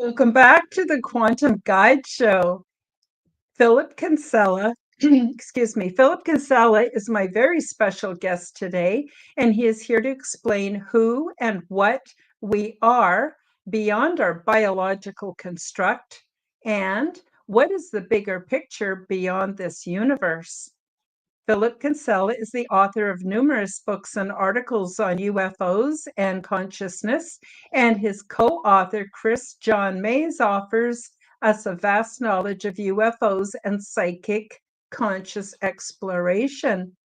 Welcome back to the Quantum Guide Show. Philip Kinsella, Philip Kinsella is my very special guest today, and he is here to explain who and what we are beyond our biological construct and what is the bigger picture beyond this universe. Philip Kinsella is the author of numerous books and articles on UFOs and consciousness, and his co-author, Chris John Mayes, offers us a vast knowledge of UFOs and psychic conscious exploration.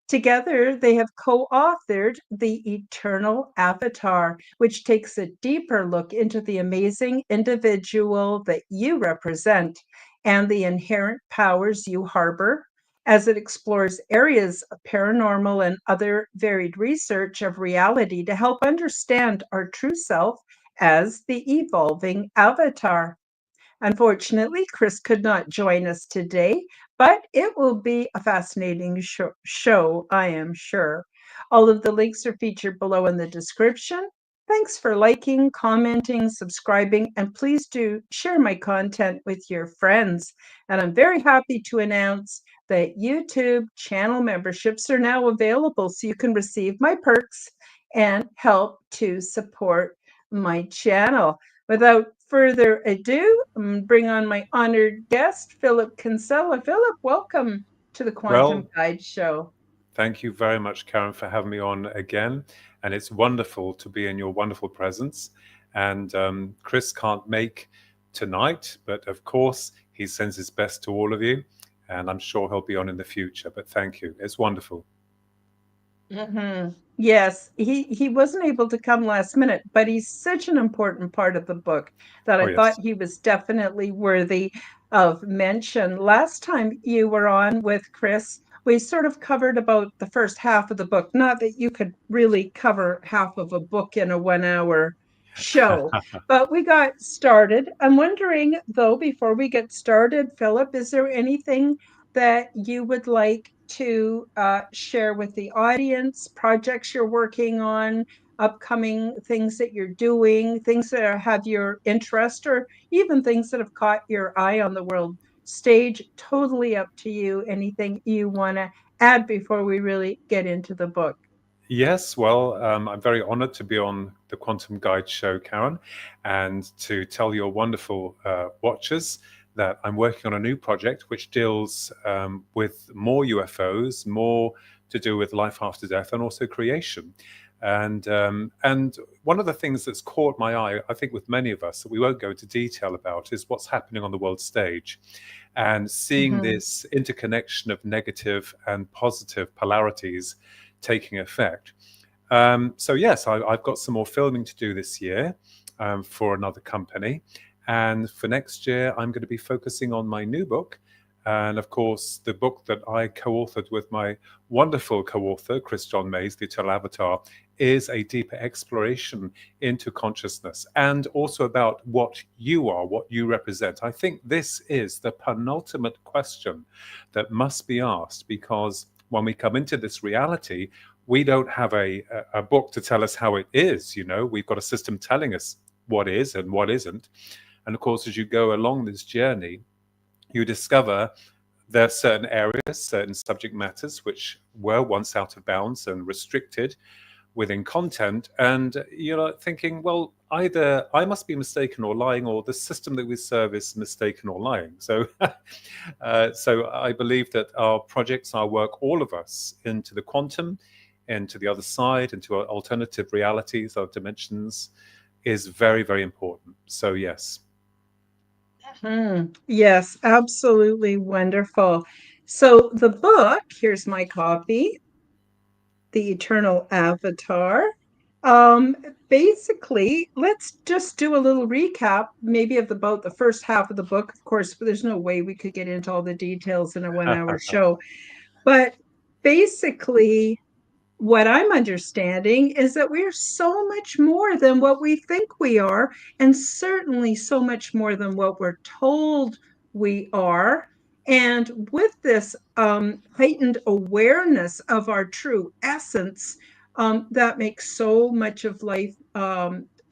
Together, they have co-authored The Eternal Avatar, which takes a deeper look into the amazing individual that you represent and the inherent powers you harbor, as it explores areas of paranormal and other varied research of reality to help understand our true self as the evolving avatar. Unfortunately, Chris could not join us today, but it will be a fascinating show, I am sure. All of the links are featured below in the description. Thanks for liking, commenting, subscribing, and please do share my content with your friends. And I'm very happy to announce that YouTube channel memberships are now available so you can receive my perks and help to support my channel. Without further ado, bring on my honored guest, Philip Kinsella. Philip, welcome to the Quantum Well, Guide Show. thank you very much, Karen, for having me on again. And it's wonderful to be in your wonderful presence. And Chris can't make tonight, but of course, he sends his best to all of you. And I'm sure he'll be on in the future. But thank you. It's wonderful. Yes, he wasn't able to come last minute, but he's such an important part of the book that Oh, I thought yes. he was definitely worthy of mention. Last time you were on with Chris, we sort of covered about the first half of the book. Not that you could really cover half of a book in a 1 hour show, but we got started. I'm wondering, though, before we get started, Philip, is there anything that you would like to share with the audience, projects you're working on, upcoming things that you're doing, things that have your interest, or even things that have caught your eye on the world stage? Totally up to you. Anything you want to add before we really get into the book? Yes, well, I'm very honored to be on the Quantum Guide show, Karen, and to tell your wonderful watchers that I'm working on a new project which deals with more UFOs, more to do with life after death, and also creation. And one of the things that's caught my eye, I think, with many of us that we won't go into detail about, is what's happening on the world stage, and seeing Mhm. this interconnection of negative and positive polarities taking effect. So yes, I've got some more filming to do this year for another company. And for next year, I'm going to be focusing on my new book. And of course, the book that I co-authored with my wonderful co-author, Chris John Mayes, The Eternal Avatar, is a deeper exploration into consciousness and also about what you are, what you represent. I think this is the penultimate question that must be asked, because when we come into this reality, we don't have a book to tell us how it is. We've got a system telling us what is and what isn't. And of course, as you go along this journey, you discover there are certain areas, certain subject matters which were once out of bounds and restricted within content. And you're thinking, well, either I must be mistaken or lying, or the system that we serve is mistaken or lying. So, so I believe that our projects, our work, all of us, into the quantum, into the other side, into our alternative realities, our dimensions, is very, very important. So yes. Yes, absolutely wonderful. So the book, here's my copy, The Eternal Avatar. Um, Basically, let's just do a little recap, maybe of about the first half of the book. Of course, there's no way we could get into all the details in a 1 hour show, but basically, what I'm understanding is that we're so much more than what we think we are, and certainly so much more than what we're told we are. And with this heightened awareness of our true essence, that makes so much of life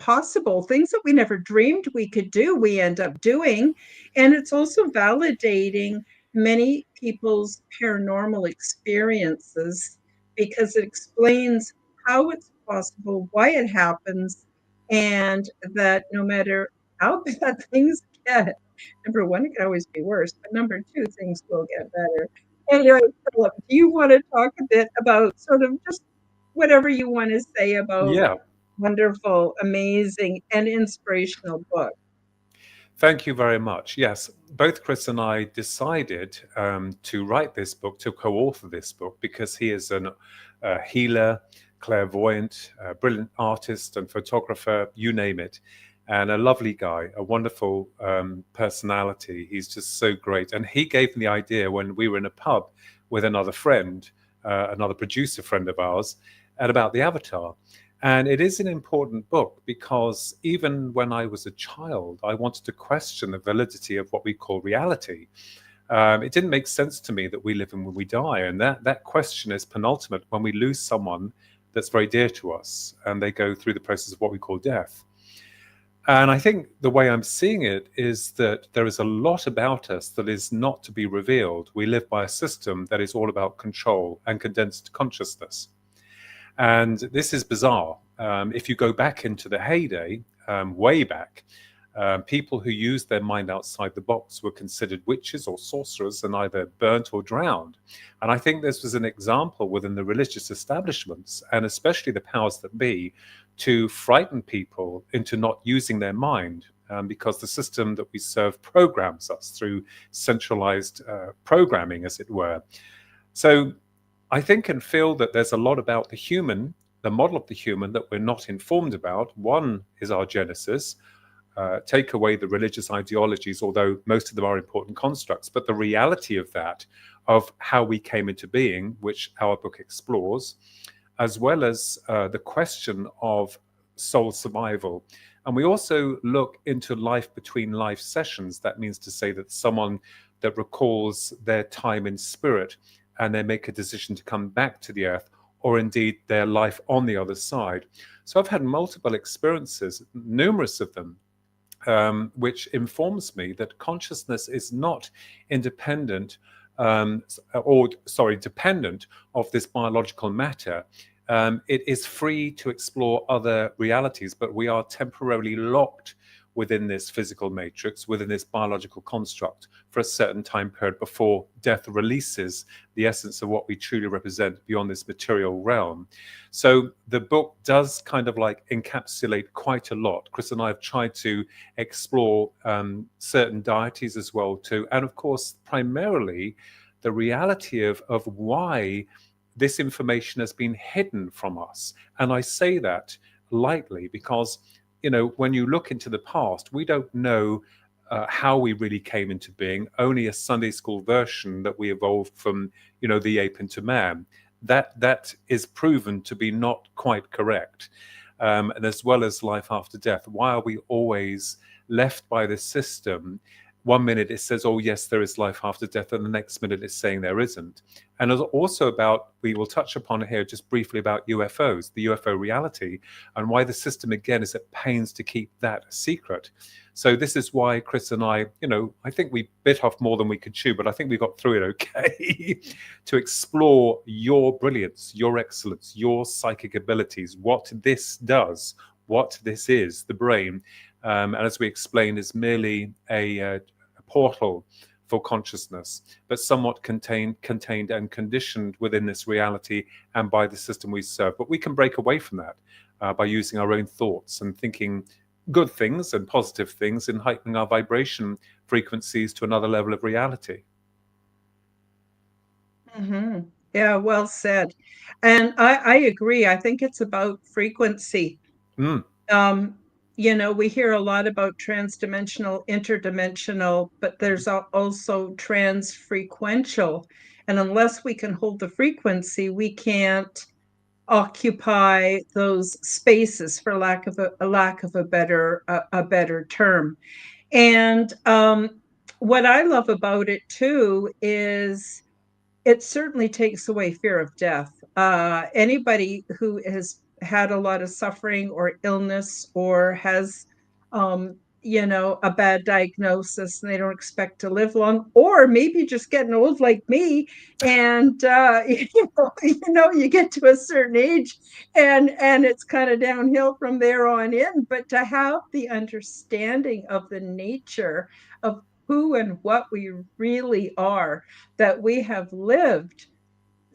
possible. Things that we never dreamed we could do, we end up doing. And it's also validating many people's paranormal experiences because it explains how it's possible, why it happens, and that no matter how bad things get, number one, it can always be worse, but number two, things will get better. Anyway, Philip, do you want to talk a bit about sort of just whatever you want to say about Yeah. wonderful, amazing, and inspirational book? Thank you very much. Yes, both Chris and I decided to write this book, to co-author this book, because he is a healer, clairvoyant, brilliant artist and photographer, you name it, and a lovely guy, a wonderful personality. He's just so great. And he gave me the idea when we were in a pub with another friend, another producer friend of ours, and about the Avatar. And it is an important book because even when I was a child, I wanted to question the validity of what we call reality. It didn't make sense to me that we live and when we die. And that question is penultimate when we lose someone that's very dear to us and they go through the process of what we call death. And I think the way I'm seeing it is that there is a lot about us that is not to be revealed. We live by a system that is all about control and condensed consciousness. And this is bizarre. If you go back into the heyday, way back, people who used their mind outside the box were considered witches or sorcerers and either burnt or drowned. And I think this was an example within the religious establishments, and especially the powers that be, to frighten people into not using their mind. Because the system that we serve programs us through centralized programming, as it were. So I think and feel that there's a lot about the human, the model of the human, that we're not informed about. One is our genesis. Take away the religious ideologies, although most of them are important constructs, but the reality of that, of how we came into being, which our book explores, as well as the question of soul survival. And we also look into life between life sessions. That means to say that someone that recalls their time in spirit and they make a decision to come back to the earth, or indeed their life on the other side. So I've had multiple experiences, numerous of them, which informs me that consciousness is not independent, dependent of this biological matter. It is free to explore other realities, but we are temporarily locked within this physical matrix, within this biological construct for a certain time period before death releases the essence of what we truly represent beyond this material realm. So the book does kind of like encapsulate quite a lot. Chris and I have tried to explore certain deities as well too, and of course primarily the reality of why this information has been hidden from us. And I say that lightly because, you know, when you look into the past, we don't know how we really came into being. Only a Sunday school version that we evolved from, you know, the ape into man. That is proven to be not quite correct. And as well as life after death, why are we always left by this system? One minute it says, oh yes, there is life after death, and the next minute it's saying there isn't. And also about, we will touch upon here just briefly about UFOs, the UFO reality, and why the system again is at pains to keep that a secret. So this is why Chris and I, you know, I think we bit off more than we could chew, but I think we got through it okay, to explore your brilliance, your excellence, your psychic abilities, what this does, what this is, the brain. And as we explained, is merely a portal for consciousness, but somewhat contained and conditioned within this reality and by the system we serve. But we can break away from that by using our own thoughts and thinking good things and positive things and heightening our vibration frequencies to another level of reality. Mm-hmm. Yeah, well said. And I agree. I think it's about frequency. Mm. Um, you know, we hear a lot about transdimensional, interdimensional, but there's also transfrequential. And unless we can hold the frequency, we can't occupy those spaces, for lack of a better term. And what I love about it too is it certainly takes away fear of death. Anybody who had a lot of suffering or illness or has a bad diagnosis and they don't expect to live long, or maybe just getting old like me. And you get to a certain age and it's kind of downhill from there on in. But to have the understanding of the nature of who and what we really are, that we have lived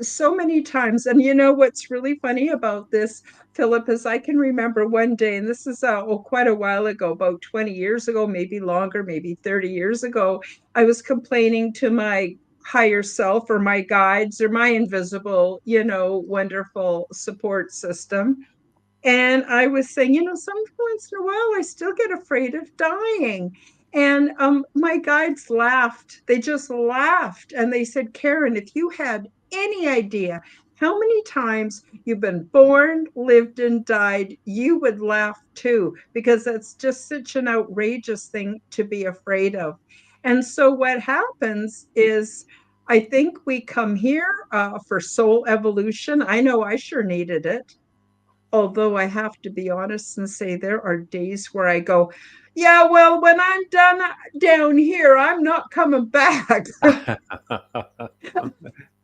so many times. And what's really funny about this, Philip, is I can remember one day, and this is quite a while ago, about 20 years ago, maybe longer, maybe 30 years ago. I was complaining to my higher self or my guides or my invisible, wonderful support system. And I was saying, some once in a while, I still get afraid of dying. And my guides laughed. They just laughed. And they said, Karen, if you had any idea how many times you've been born, lived, and died, you would laugh too, because that's just such an outrageous thing to be afraid of. And so what happens is, I think we come here for soul evolution. I know I sure needed it. Although I have to be honest and say there are days where I go, yeah, well, when I'm done down here, I'm not coming back.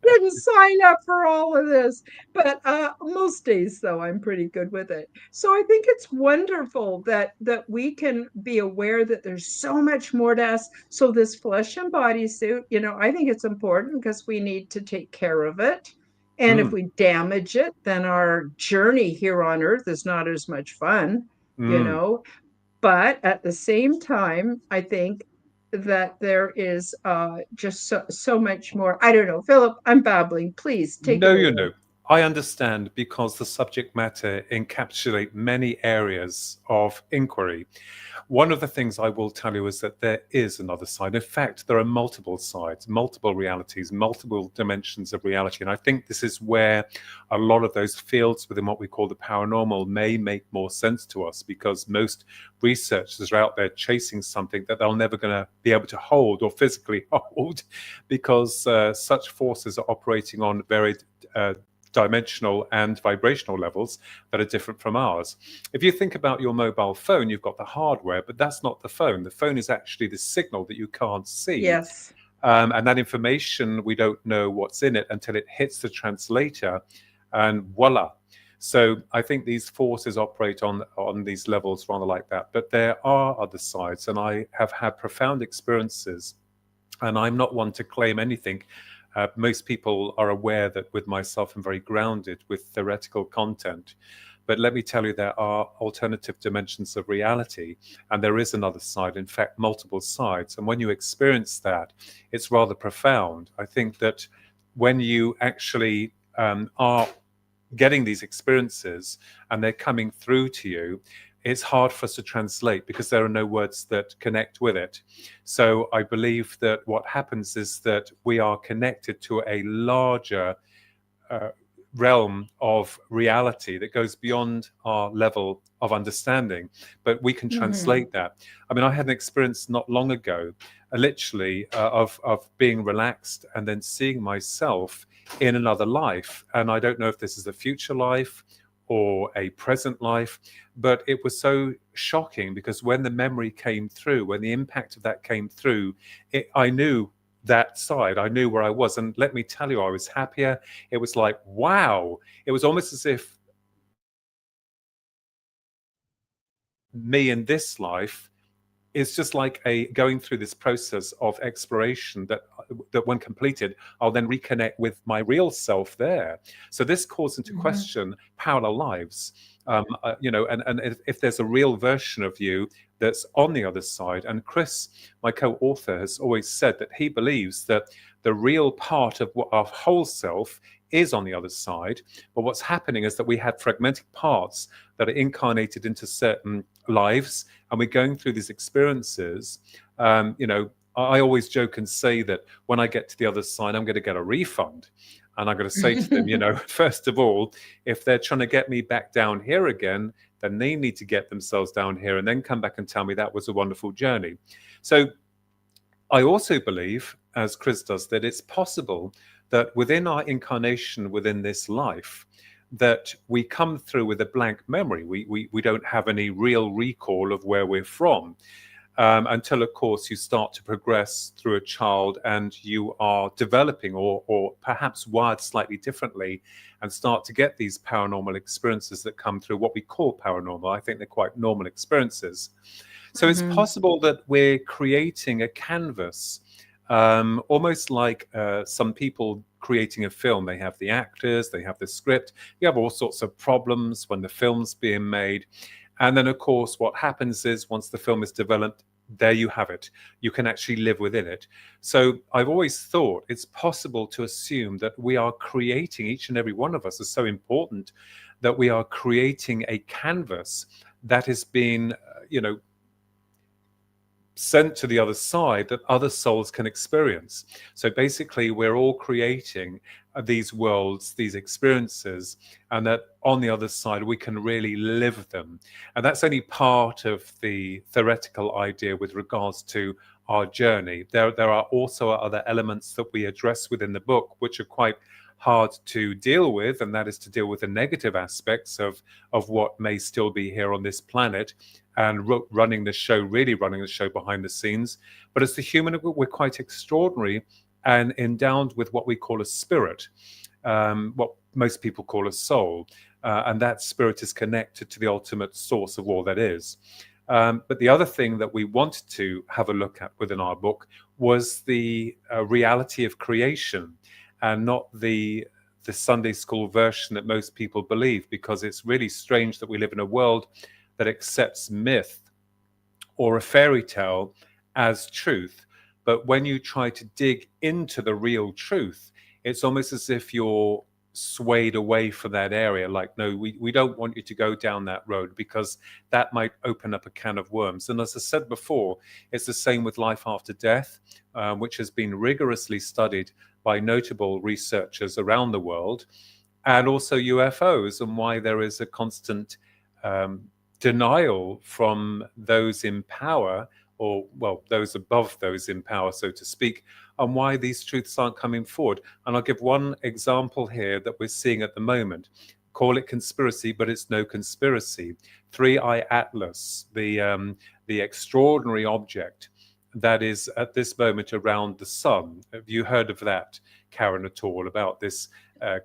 Didn't sign up for all of this. But most days, though, I'm pretty good with it. So I think it's wonderful that we can be aware that there's so much more to us. So this flesh and body suit, I think it's important because we need to take care of it. And if Mm, we damage it, then our journey here on earth is not as much fun, you mm. know. But at the same time, I think that there is just so much more. I don't know, Philip, I'm babbling. Please take it No, away. I understand because the subject matter encapsulates many areas of inquiry. One of the things I will tell you is that there is another side. In fact, there are multiple sides, multiple realities, multiple dimensions of reality. And I think this is where a lot of those fields within what we call the paranormal may make more sense to us, because most researchers are out there chasing something that they're never going to be able to hold or physically hold, because such forces are operating on very dimensional and vibrational levels that are different from ours. If you think about your mobile phone, you've got the hardware, but that's not the phone. The phone is actually the signal that you can't see. Yes. And that information, we don't know what's in it until it hits the translator, and voila. So I think these forces operate on these levels rather like that. But there are other sides, and I have had profound experiences, and I'm not one to claim anything. Most people are aware that with myself, I'm very grounded with theoretical content. But let me tell you, there are alternative dimensions of reality, and there is another side, in fact, multiple sides. And when you experience that, it's rather profound. I think that when you actually are getting these experiences and they're coming through to you, it's hard for us to translate because there are no words that connect with it. So I believe that what happens is that we are connected to a larger realm of reality that goes beyond our level of understanding, but we can translate that. I mean, I had an experience not long ago, literally, of being relaxed and then seeing myself in another life. And I don't know if this is a future life or a present life, but it was so shocking because when the memory came through, when the impact of that came through, I knew that side. I knew where I was. And let me tell you, I was happier. It was like, wow. It was almost as if me in this life is just like a going through this process of exploration that when completed, I'll then reconnect with my real self there. So this calls into question parallel lives. And if there's a real version of you that's on the other side. And Chris, my co-author, has always said that he believes that the real part of our whole self is on the other side. But what's happening is that we have fragmented parts that are incarnated into certain lives, and we're going through these experiences. I always joke and say that when I get to the other side, I'm going to get a refund. And I'm going to say to them, first of all, if they're trying to get me back down here again, then they need to get themselves down here and then come back and tell me that was a wonderful journey. So I also believe, as Chris does, that it's possible that within our incarnation, within this life, that we come through with a blank memory. We don't have any real recall of where we're from. Until, of course, you start to progress through a child and you are developing or perhaps wired slightly differently and start to get these paranormal experiences that come through what we call paranormal. I think they're quite normal experiences. So it's possible that we're creating a canvas, almost like some people creating a film. They have the actors, they have the script, you have all sorts of problems when the film's being made. And then, of course, what happens is once the film is developed, there you have it. You can actually live within it. So I've always thought it's possible to assume that we are creating, each and every one of us is so important, that we are creating a canvas that has been, sent to the other side that other souls can experience. So basically, we're all creating these worlds, these experiences, and that on the other side, we can really live them. And that's only part of the theoretical idea with regards to our journey. There are also other elements that we address within the book, which are quite hard to deal with, and that is to deal with the negative aspects of what may still be here on this planet and running the show behind the scenes. But as the human, we're quite extraordinary and endowed with what we call a spirit, what most people call a soul. And that spirit is connected to the ultimate source of all that is. But the other thing that we wanted to have a look at within our book was the reality of creation, and not the Sunday school version that most people believe, because it's really strange that we live in a world that accepts myth or a fairy tale as truth. But when you try to dig into the real truth, it's almost as if you're swayed away from that area. Like, no, we don't want you to go down that road because that might open up a can of worms. And as I said before, it's the same with life after death, which has been rigorously studied by notable researchers around the world, and also UFOs, and why there is a constant denial from those in power, or, well, those above those in power, so to speak, and why these truths aren't coming forward. And I'll give one example here that we're seeing at the moment. Call it conspiracy, but it's no conspiracy. 3I Atlas, the extraordinary object that is at this moment around the sun. Have you heard of that, Karen, at all, about this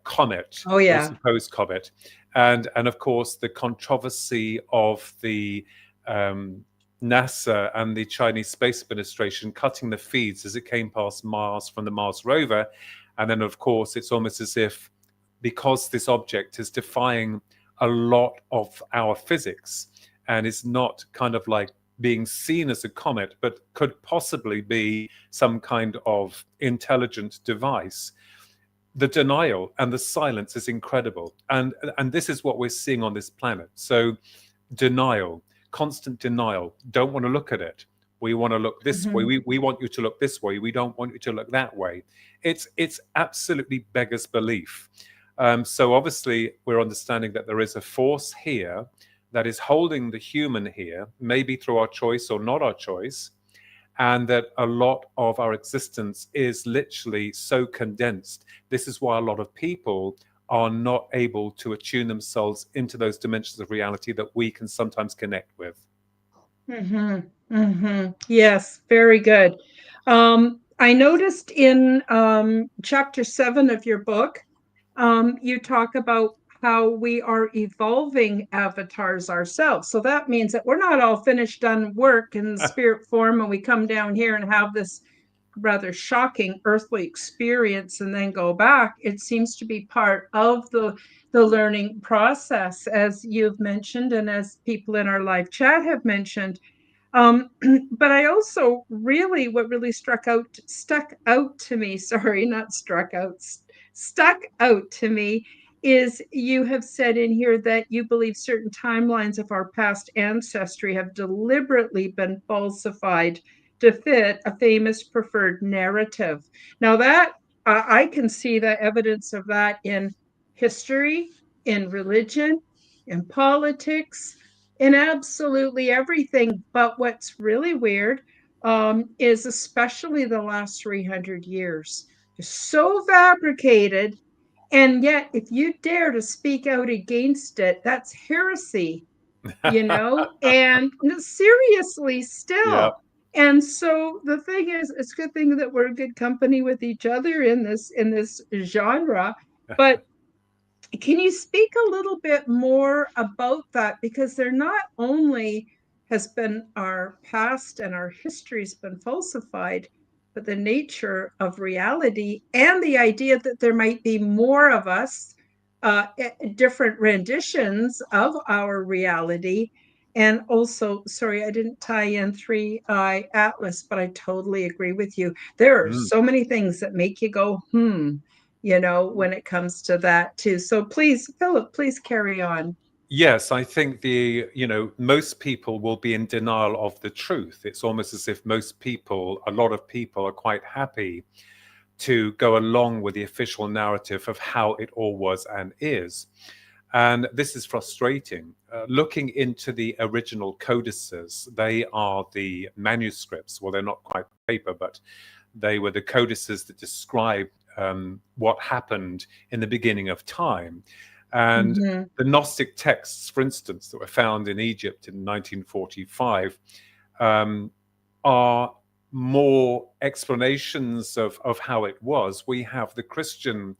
comet, Oh, or yeah. supposed comet? And of course, the controversy of the NASA and the Chinese Space Administration cutting the feeds as it came past Mars from the Mars rover. And then, of course, it's almost as if, because this object is defying a lot of our physics and is not kind of like being seen as a comet, but could possibly be some kind of intelligent device, the denial and the silence is incredible. And this is what we're seeing on this planet. So denial, constant denial, don't want to look at it. We want to look this way. We want you to look this way. We don't want you to look that way. It's absolutely beggars belief. So obviously we're understanding that there is a force here that is holding the human here, maybe through our choice or not our choice, and that a lot of our existence is literally so condensed. This is why a lot of people are not able to attune themselves into those dimensions of reality that we can sometimes connect with. Yes, very good. I noticed in chapter 7 of your book, you talk about how we are evolving avatars ourselves. So that means that we're not all finished done work in spirit form and we come down here and have this rather shocking earthly experience and then go back. It seems to be part of the learning process, as you've mentioned, and as people in our live chat have mentioned. But I also what really stuck out to me, sorry, not struck out, stuck out to me, is you have said in here that you believe certain timelines of our past ancestry have deliberately been falsified to fit a famous preferred narrative. Now that I can see the evidence of that in history, in religion, in politics, in absolutely everything. But what's really weird is especially the last 300 years, so fabricated And yet, if you dare to speak out against it, that's heresy, and seriously Yeah. still. And so the thing is, it's a good thing that we're a good company with each other in this genre. But can you speak a little bit more about that? Because they're not only has been our past and our history's been falsified, but the nature of reality and the idea that there might be more of us, different renditions of our reality. And also, sorry, I didn't tie in Three Eye Atlas, but I totally agree with you. There are Mm. so many things that make you go, when it comes to that too. So please, Philip, please carry on. Yes, I think most people will be in denial of the truth. It's almost as if a lot of people are quite happy to go along with the official narrative of how it all was and is. And this is frustrating. Looking into the original codices, they are the manuscripts. Well, they're not quite paper, but they were the codices that describe what happened in the beginning of time. And Mm-hmm. the Gnostic texts, for instance, that were found in Egypt in 1945, are more explanations of how it was. We have the Christian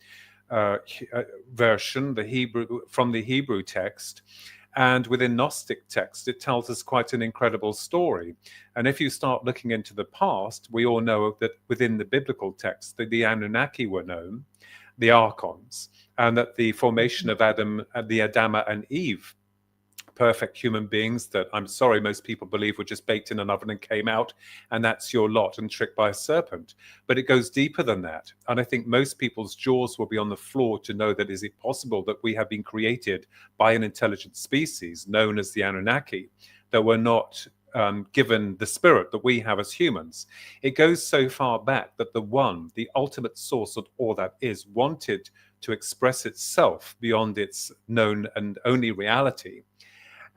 version, the Hebrew from the Hebrew text, and within Gnostic text, it tells us quite an incredible story. And if you start looking into the past, we all know that within the biblical text, that the Anunnaki were known, the Archons, and that the formation of Adam, the Adama and Eve, perfect human beings that I'm sorry most people believe were just baked in an oven and came out, and that's your lot and tricked by a serpent. But it goes deeper than that. And I think most people's jaws will be on the floor to know that is it possible that we have been created by an intelligent species known as the Anunnaki, that were not given the spirit that we have as humans. It goes so far back that the one, the ultimate source of all that is, wanted to express itself beyond its known and only reality.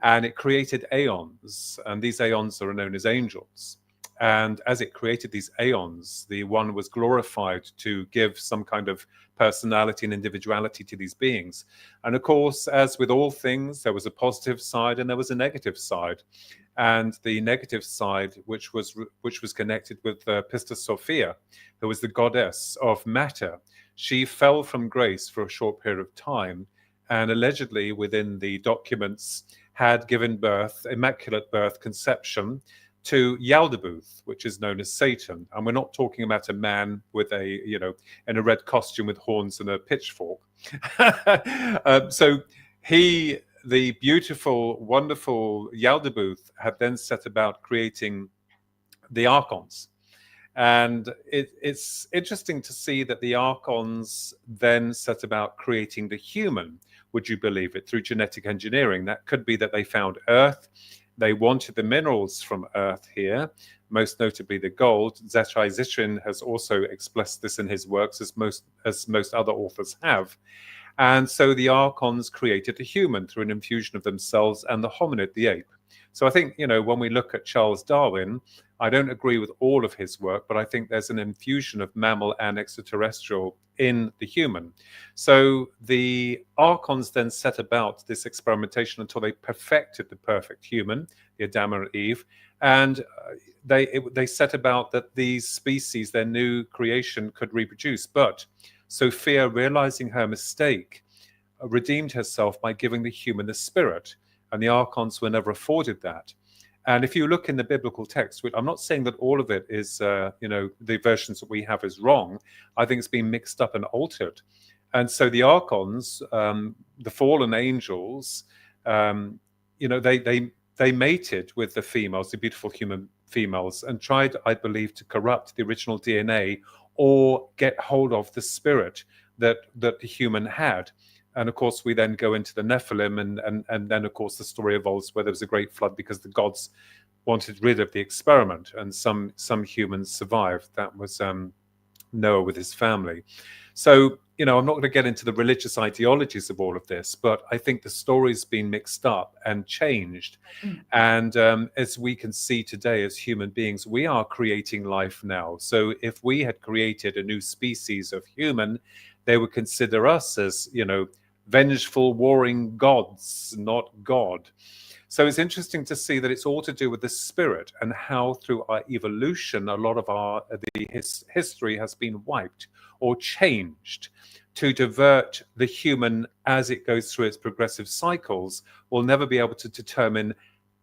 And it created aeons, and these aeons are known as angels. And as it created these aeons, the one was glorified to give some kind of personality and individuality to these beings. And of course, as with all things, there was a positive side and there was a negative side. And the negative side, which was connected with Pistis Sophia, who was the goddess of matter, she fell from grace for a short period of time, and allegedly within the documents had given birth, immaculate birth, conception, to Yaldabaoth, which is known as Satan. And we're not talking about a man with in a red costume with horns and a pitchfork. So he, the beautiful, wonderful Yaldabaoth, had then set about creating the Archons. And it's interesting to see that the Archons then set about creating the human, would you believe it, through genetic engineering. That could be that they found Earth. They wanted the minerals from Earth here, most notably the gold. Zetai Zitrin has also expressed this in his works, as most other authors have. And so the Archons created a human through an infusion of themselves and the hominid, the ape. So I think, when we look at Charles Darwin, I don't agree with all of his work, but I think there's an infusion of mammal and extraterrestrial in the human. So the Archons then set about this experimentation until they perfected the perfect human, the Adam and Eve, and they set about that these species, their new creation, could reproduce. But Sophia, realizing her mistake, redeemed herself by giving the human the spirit, and the Archons were never afforded that. And if you look in the biblical text, which I'm not saying that all of it is, the versions that we have is wrong. I think it's been mixed up and altered. And so the Archons, the fallen angels, they mated with the females, the beautiful human females, and tried, I believe, to corrupt the original DNA or get hold of the spirit that the human had. And of course, we then go into the Nephilim, and then, of course, the story evolves where there was a great flood because the gods wanted rid of the experiment, and some humans survived. That was Noah with his family. So, I'm not going to get into the religious ideologies of all of this, but I think the story's been mixed up and changed. And as we can see today as human beings, we are creating life now. So if we had created a new species of human, they would consider us as, vengeful, warring gods, not God. So it's interesting to see that it's all to do with the spirit and how through our evolution, a lot of history has been wiped or changed to divert the human as it goes through its progressive cycles. We'll never be able to determine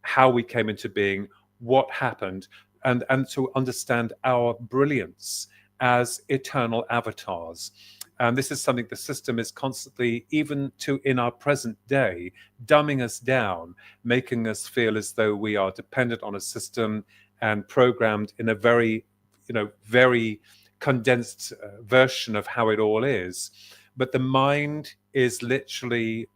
how we came into being, what happened, and to understand our brilliance as eternal avatars. And this is something the system is constantly, even in our present day, dumbing us down, making us feel as though we are dependent on a system and programmed in a very, very condensed version of how it all is. But the mind is literally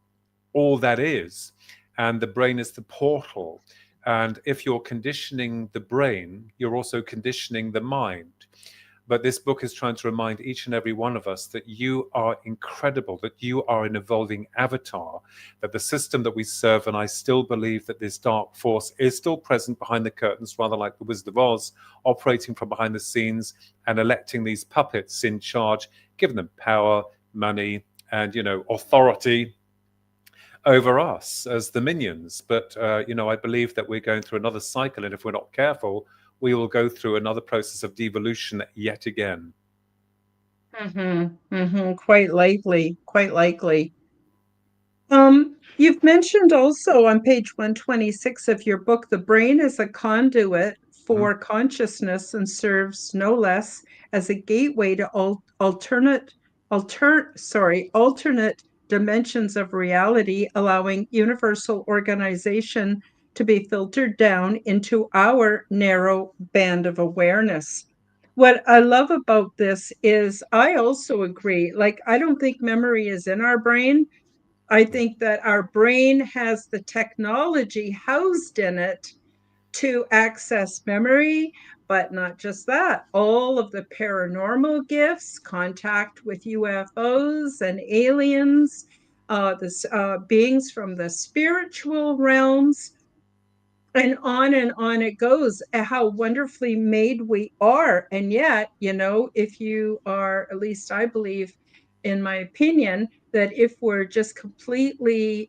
all that is, and the brain is the portal. And if you're conditioning the brain, you're also conditioning the mind. But this book is trying to remind each and every one of us that you are incredible, that you are an evolving avatar, that the system that we serve, and I still believe that this dark force is still present behind the curtains, rather like the Wizard of Oz, operating from behind the scenes and electing these puppets in charge, giving them power, money, and, authority over us as the minions. But, I believe that we're going through another cycle, and if we're not careful, we will go through another process of devolution yet again. Quite likely, quite likely. You've mentioned also on page 126 of your book, the brain is a conduit for consciousness and serves no less as a gateway to alternate dimensions of reality, allowing universal organization to be filtered down into our narrow band of awareness. What I love about this is I also agree. Like, I don't think memory is in our brain. I think that our brain has the technology housed in it to access memory, but not just that. All of the paranormal gifts, contact with UFOs and aliens, beings from the spiritual realms, and on it goes, how wonderfully made we are. And yet, if you are, at least I believe, in my opinion, that if we're just completely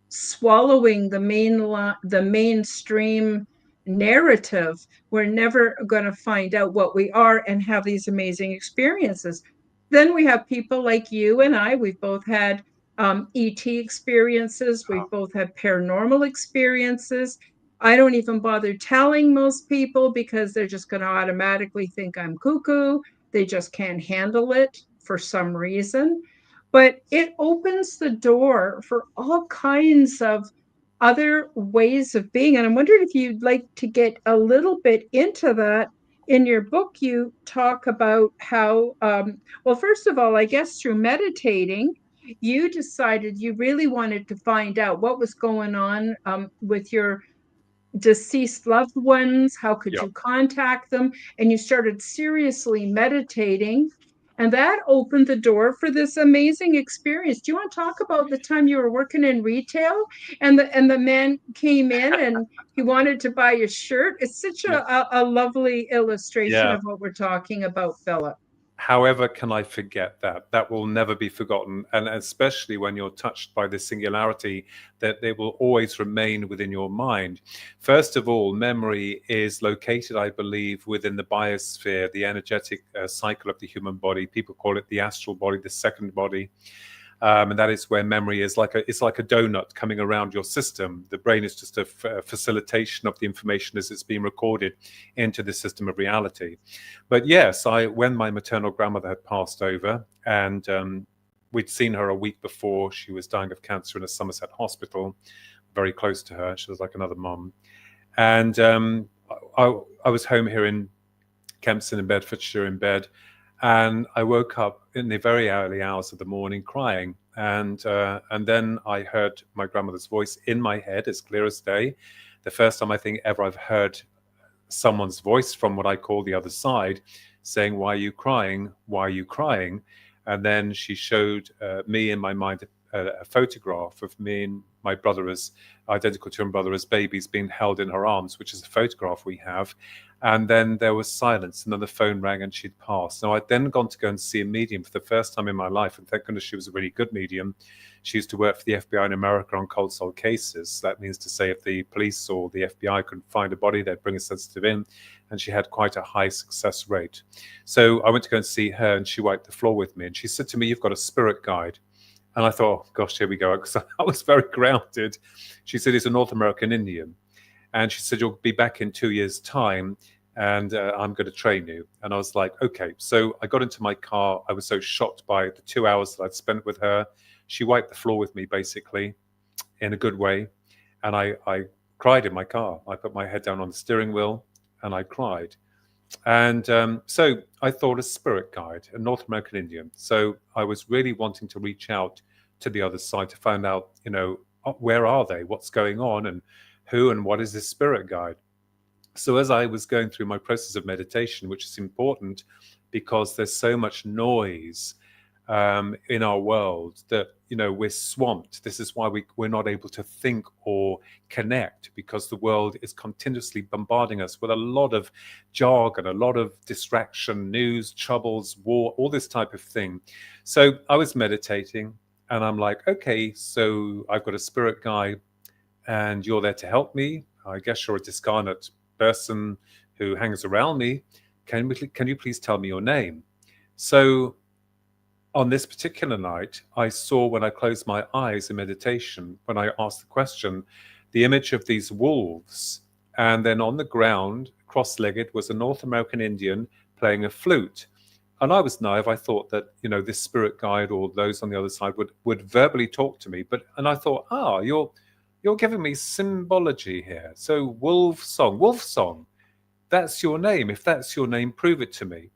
swallowing the mainstream narrative, we're never going to find out what we are and have these amazing experiences. Then we have people like you and I. We've both had ET experiences. We've both had paranormal experiences. I don't even bother telling most people because they're just going to automatically think I'm cuckoo. They just can't handle it for some reason. But it opens the door for all kinds of other ways of being. And I'm wondering if you'd like to get a little bit into that. In your book, you talk about how, well, first of all, I guess through meditating, you decided you really wanted to find out what was going on with your deceased loved ones. How could you contact them? And you started seriously meditating. And that opened the door for this amazing experience. Do you want to talk about the time you were working in retail and the man came in and he wanted to buy your shirt? It's such a lovely illustration of what we're talking about, Philip. However, can I forget that? That will never be forgotten. And especially when you're touched by this singularity, that it will always remain within your mind. First of all, memory is located, I believe, within the biosphere, the energetic cycle of the human body. People call it the astral body, the second body. And that is where memory is it's like a donut coming around your system. The brain is just a facilitation of the information as it's being recorded into the system of reality. But yes, when my maternal grandmother had passed over, and we'd seen her a week before, she was dying of cancer in a Somerset hospital, very close to her. She was like another mom. And I was home here in Kempston in Bedfordshire in bed. And I woke up in the very early hours of the morning crying. And then I heard my grandmother's voice in my head, as clear as day. The first time I think ever I've heard someone's voice from what I call the other side saying, "Why are you crying? Why are you crying?" And then she showed me in my mind a photograph of me and my brother, as identical to my brother, as babies being held in her arms, which is a photograph we have. And then there was silence, and then the phone rang and she'd passed. Now, I'd then gone to go and see a medium for the first time in my life, and thank goodness she was a really good medium. She used to work for the FBI in America on cold soul cases. That means to say if the police or the FBI couldn't find a body, they'd bring a sensitive in, and she had quite a high success rate. So I went to go and see her, and she wiped the floor with me, and she said to me, "You've got a spirit guide." And I thought, oh, gosh, here we go, because I was very grounded. She said, "He's a North American Indian." And she said, "You'll be back in 2 years' time, and I'm going to train you." And I was like, okay. So I got into my car. I was so shocked by the 2 hours that I'd spent with her. She wiped the floor with me, basically, in a good way. And I cried in my car. I put my head down on the steering wheel, and I cried. And so I thought a spirit guide, a North American Indian. So I was really wanting to reach out to the other side to find out, where are they? What's going on? And who and what is this spirit guide? So as I was going through my process of meditation, which is important because there's so much noise in our world that, we're swamped. This is why we're not able to think or connect, because the world is continuously bombarding us with a lot of jargon, a lot of distraction, news, troubles, war, all this type of thing. So I was meditating, and I'm like, okay, so I've got a spirit guide, and you're there to help me. I guess you're a discarnate person who hangs around me. Can you please tell me your name? So on this particular night, I saw, when I closed my eyes in meditation, when I asked the question, the image of these wolves. And then on the ground, cross-legged, was a North American Indian playing a flute. And I was naive. I thought that, this spirit guide or those on the other side would verbally talk to me. And I thought, you're giving me symbology here. So wolf song, that's your name. If that's your name, prove it to me.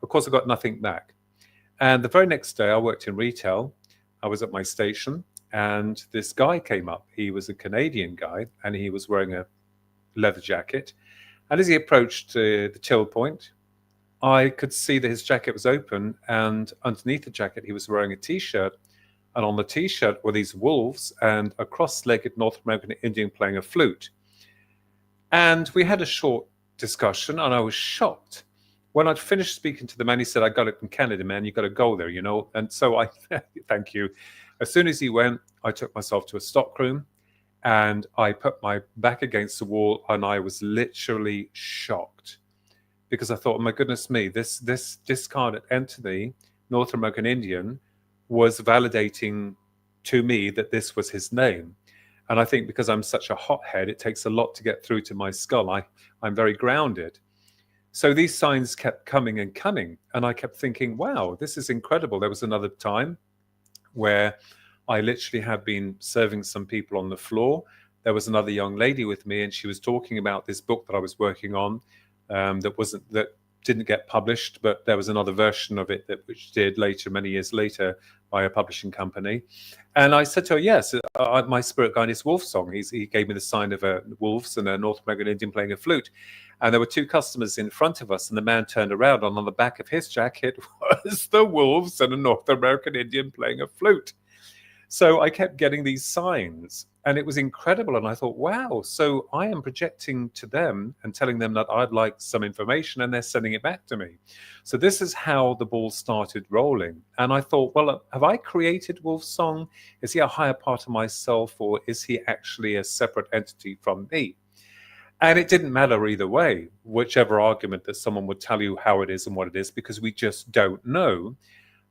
Of course, I got nothing back. And the very next day I worked in retail. I was at my station, and this guy came up. He was a Canadian guy, and he was wearing a leather jacket. And as he approached the till point, I could see that his jacket was open, and underneath the jacket, he was wearing a T-shirt. And on the T-shirt were these wolves and a cross-legged North American Indian playing a flute. And we had a short discussion, and I was shocked. When I'd finished speaking to the man, he said, "I got it from Canada, man. You got to go there, And so I, thank you. As soon as he went, I took myself to a stockroom, and I put my back against the wall, and I was literally shocked, because I thought, oh my goodness me, this discarded entity, North American Indian, was validating to me that this was his name. And I think because I'm such a hothead, it takes a lot to get through to my skull. I'm very grounded. So these signs kept coming and coming, and I kept thinking, wow, this is incredible. There was another time where I literally had been serving some people on the floor. There was another young lady with me, and she was talking about this book that I was working on that didn't get published, but there was another version of it which did later, many years later, by a publishing company. And I said to her, yes, my spirit guide is wolf song. He gave me the sign of wolves and a North American Indian playing a flute. And there were two customers in front of us, and the man turned around, and on the back of his jacket was the wolves and a North American Indian playing a flute. So I kept getting these signs, and it was incredible. And I thought, wow, so I am projecting to them and telling them that I'd like some information, and they're sending it back to me. So this is how the ball started rolling. And I thought, well, have I created Wolf's Song? Is he a higher part of myself, or is he actually a separate entity from me? And it didn't matter either way, whichever argument that someone would tell you how it is and what it is, because we just don't know.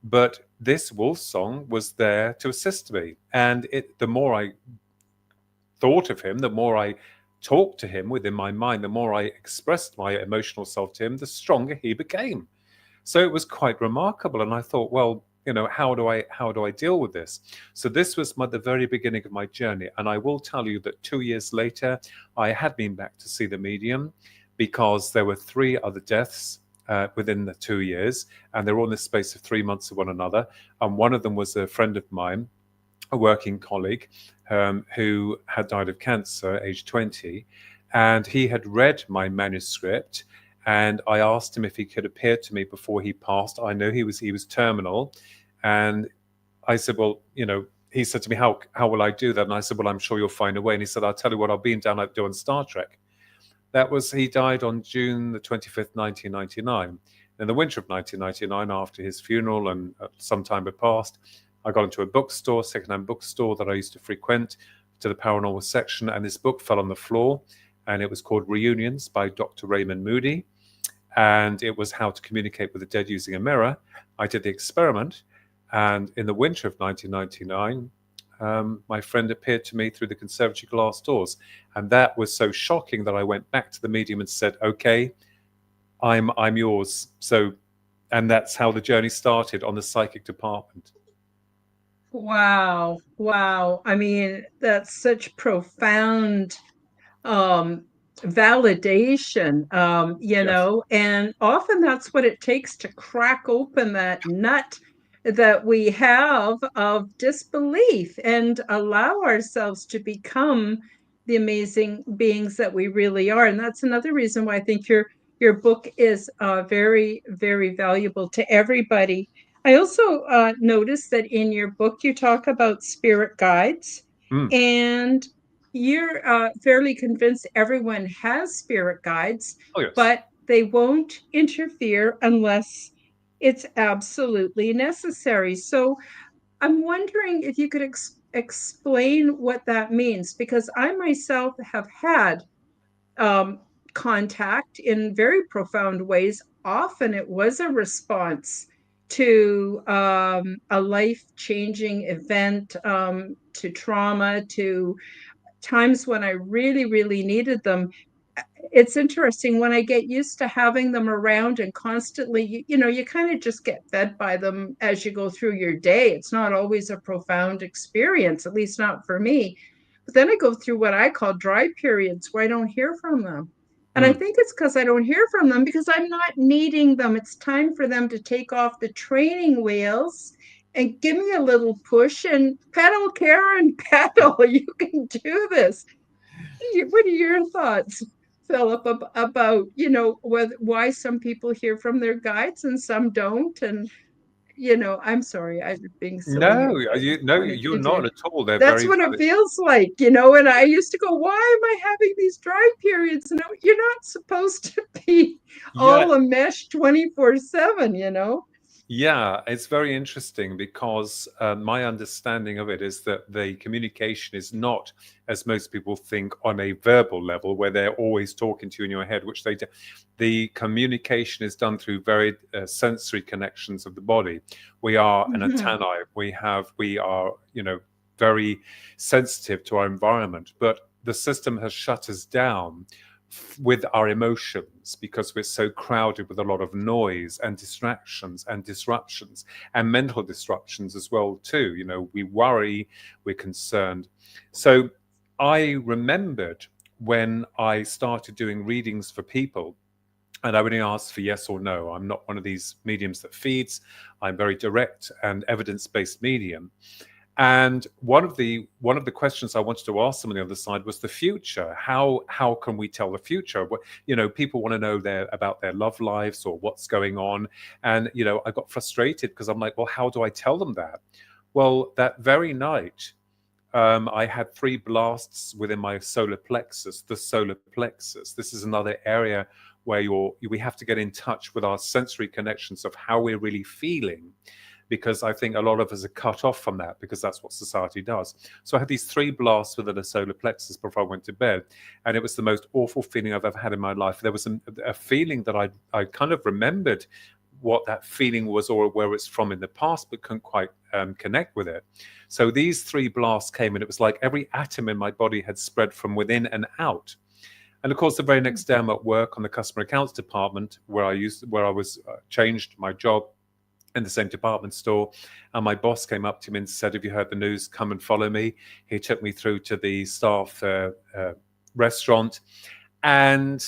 But this wolf song was there to assist me. And the more I thought of him, the more I talked to him within my mind, the more I expressed my emotional self to him, the stronger he became. So it was quite remarkable. And I thought, well, how do I deal with this? So this was the very beginning of my journey. And I will tell you that 2 years later, I had been back to see the medium, because there were 3 other deaths within the 2 years, and they were all in the space of 3 months of one another. And one of them was a friend of mine, a working colleague, who had died of cancer, age 20, and he had read my manuscript. And I asked him if he could appear to me before he passed. I know he was terminal, and I said, well, he said to me, how will I do that? And I said, well, I'm sure you'll find a way. And he said, I'll tell you what, I'll beam down like doing Star Trek. He died on June the 25th, 1999. In the winter of 1999, after his funeral and some time had passed, I got into a bookstore, secondhand bookstore that I used to frequent, to the paranormal section, and this book fell on the floor, and it was called Reunions by Dr. Raymond Moody, and it was how to communicate with the dead using a mirror. I did the experiment, and in the winter of 1999, my friend appeared to me through the conservatory glass doors, and that was so shocking that I went back to the medium and said, "Okay, I'm yours." So, and that's how the journey started on the psychic department. Wow. Wow. I mean, that's such profound um validation, Yes. and often that's what it takes to crack open that nut that we have of disbelief and allow ourselves to become the amazing beings that we really are. And that's another reason why I think your book is very, very valuable to everybody. I also noticed that in your book you talk about spirit guides, Mm. and you're fairly convinced everyone has spirit guides, Oh, yes. but they won't interfere unless it's absolutely necessary. So I'm wondering if you could explain what that means, because I myself have had um, contact in very profound ways. Often it was a response to a life-changing event, to trauma, to times when I really, really needed them. It's interesting when I get used to having them around and constantly, you kind of just get fed by them as you go through your day. It's not always a profound experience, at least not for me. But then I go through what I call dry periods where I don't hear from them. And I Mm. think it's because I don't hear from them because I'm not needing them. It's time for them to take off the training wheels and give me a little push and pedal, Karen, pedal. You can do this. What are your thoughts, Philip, about why some people hear from their guides and some don't? And I'm sorry, I'm being silly No, here, but I just no, wanted you're you to. not at all. They're That's very what it valid. feels like. And I used to go, why am I having these dry periods? No, you're not supposed to be Yeah, all a mesh 24/7. yeah, it's very interesting because my understanding of it is that the communication is not, as most people think, on a verbal level where they're always talking to you in your head, which they do. The communication is done through very sensory connections of the body. We are an Mhm. antennae. We are, very sensitive to our environment, but the system has shut us down with our emotions because we're so crowded with a lot of noise and distractions and disruptions and mental disruptions as well too. We worry, we're concerned. So I remembered when I started doing readings for people, and I only ask for yes or no. I'm not one of these mediums that feeds. I'm very direct and evidence-based medium. And one of the questions I wanted to ask them on the other side was the future. How can we tell the future? People want to know about their love lives or what's going on. And I got frustrated because I'm like, well, how do I tell them that? Well, that very night, I had 3 blasts within my solar plexus. The solar plexus. This is another area where we have to get in touch with our sensory connections of how we're really feeling, because I think a lot of us are cut off from that because that's what society does. So I had these 3 blasts within the solar plexus before I went to bed, and it was the most awful feeling I've ever had in my life. There was a feeling that I kind of remembered what that feeling was or where it's from in the past, but couldn't quite connect with it. So these 3 blasts came, and it was like every atom in my body had spread from within and out. And of course, the very next day, I'm at work on the customer accounts department where I was changed my job in the same department store. And my boss came up to me and said, "Have you heard the news? Come and follow me." He took me through to the staff restaurant, and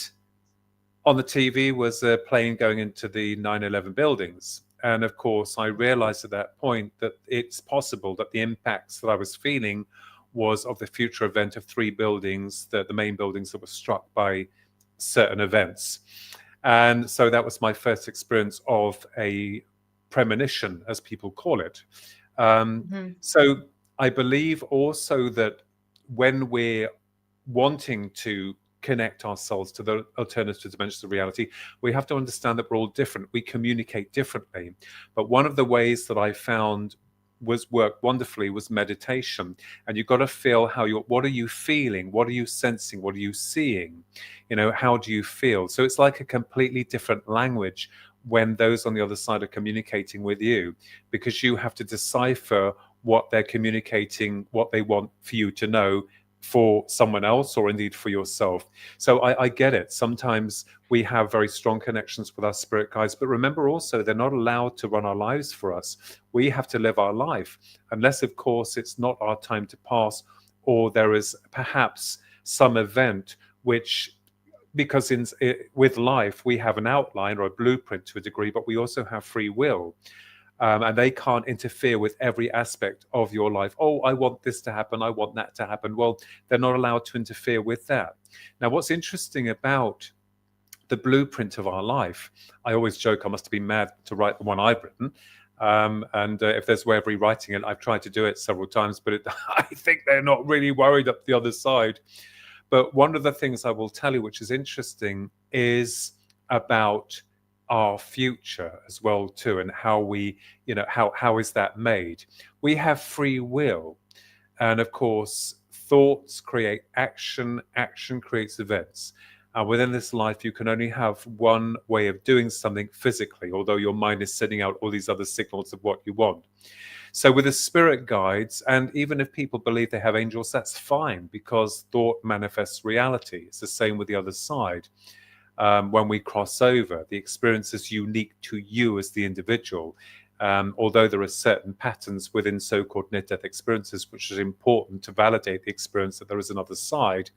on the TV was a plane going into the 9/11 buildings. And of course, I realized at that point that it's possible that the impacts that I was feeling was of the future event of 3 buildings, the main buildings that were struck by certain events. And so that was my first experience of a premonition, as people call it. Mhm. So I believe also that when we're wanting to connect ourselves to the alternative dimensions of reality, we have to understand that we're all different. We communicate differently. But one of the ways that I found was worked wonderfully was meditation. And you've got to feel how you're, what are you feeling? What are you sensing? What are you seeing? You know, how do you feel? So it's like a completely different language when those on the other side are communicating with you, because you have to decipher what they're communicating, what they want for you to know for someone else or indeed for yourself. So I get it. Sometimes we have very strong connections with our spirit guides, but remember also they're not allowed to run our lives for us. We have to live our life, unless of course it's not our time to pass, or there is perhaps some event which, because with life we have an outline or a blueprint to a degree, but we also have free will. And they can't interfere with every aspect of your life. Oh, I want this to happen, I want that to happen. Well, they're not allowed to interfere with that. Now, what's interesting about the blueprint of our life, I always joke I must have been mad to write the one I've written. And if there's a way of rewriting it, I've tried to do it several times, but I think they're not really worried up the other side. But one of the things I will tell you, which is interesting, is about our future as well too, and how we, you know, how is that made? We have free will, and of course thoughts create action, action creates events. Within this life you can only have one way of doing something physically, although your mind is sending out all these other signals of what you want. So with the spirit guides, and even if people believe they have angels, that's fine, because thought manifests reality. It's the same with the other side. When we cross over, the experience is unique to you as the individual. Although there are certain patterns within so-called near-death experiences, which is important to validate the experience that there is another side,